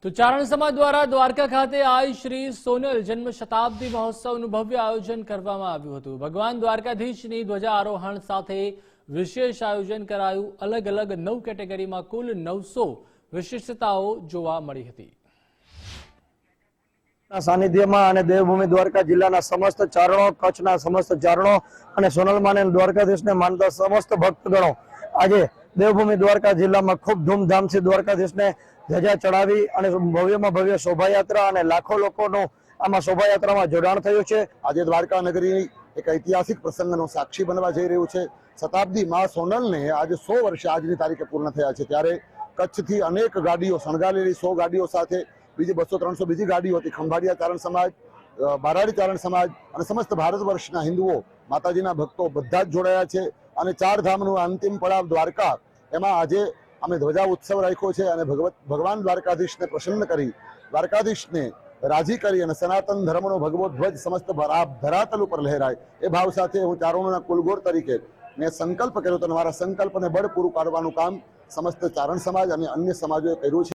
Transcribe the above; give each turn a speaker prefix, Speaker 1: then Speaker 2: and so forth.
Speaker 1: તો ચારણ સમાજ દ્વારા દ્વારકા ખાતે આઈ શ્રી સોનલ જન્મ શતાબ્દી મહોત્સવનું ભવ્ય આયોજન કરવામાં આવ્યું હતું। ભગવાન દ્વારકાધીશની ધ્વજા આરોહણ સાથે વિશેષ આયોજન કરાયું। અલગ અલગ 9 કેટેગરીમાં કુલ 900 વિશિષ્ટતાઓ જોવા મળી હતી।
Speaker 2: સાનિધ્યમાં અને દેવભૂમિ દ્વારકા જિલ્લાના સમસ્ત ચારણો, કચ્છના સમસ્ત ચારણો અને સોનલમાને દ્વારકાધીશને માનતા સમસ્ત ભક્તગણો આજે દેવભૂમિ દ્વારકા જિલ્લામાં ખૂબ ધૂમધામથી દ્વારકાધીશને ધજા ચડાવી અને ભવ્યમાં ભવ્ય શોભાયાત્રા અને લાખો લોકોનું આમાં શોભાયાત્રામાં જોડાણ થયું છે।
Speaker 3: આજે દ્વારકા નગરી એક ઐતિહાસિક પ્રસંગનો સાક્ષી બનવા જઈ રહ્યું છે। શતાબ્દી માં સોનલને આજે 100 વર્ષ આજની તારીખે પૂર્ણ થયા છે, ત્યારે કચ્છથી અનેક ગાડીઓ શણગારેલી 100 ગાડીઓ સાથે બીજી 200-300 બીજી ગાડીઓ હતી। ખંભાળિયા ચારણ સમાજ, બારાડી ચારણ સમાજ અને સમસ્ત ભારત વર્ષના હિન્દુઓ, માતાજીના ભક્તો બધા જ જોડાયા છે અને 4 ધામનું અંતિમ પડાવ દ્વારકા, એમાં આજે અમે ધ્વજા ઉત્સવ રાખ્યો છે અને ભગવાન દ્વારકાધીશને પ્રસન્ન કરી, દ્વારકાધીશને રાજી કરી અને સનાતન ધર્મનો ભગવો ધ્વજ સમસ્ત ધરાતલ ઉપર લહેરાય એ ભાવ સાથે હું ચારણોના કુલગોર તરીકે મેં સંકલ્પ કર્યો તો મારા સંકલ્પને બળ પૂરું પાડવાનું કામ સમસ્ત ચારણ સમાજ અને અન્ય સમાજોએ કર્યું છે।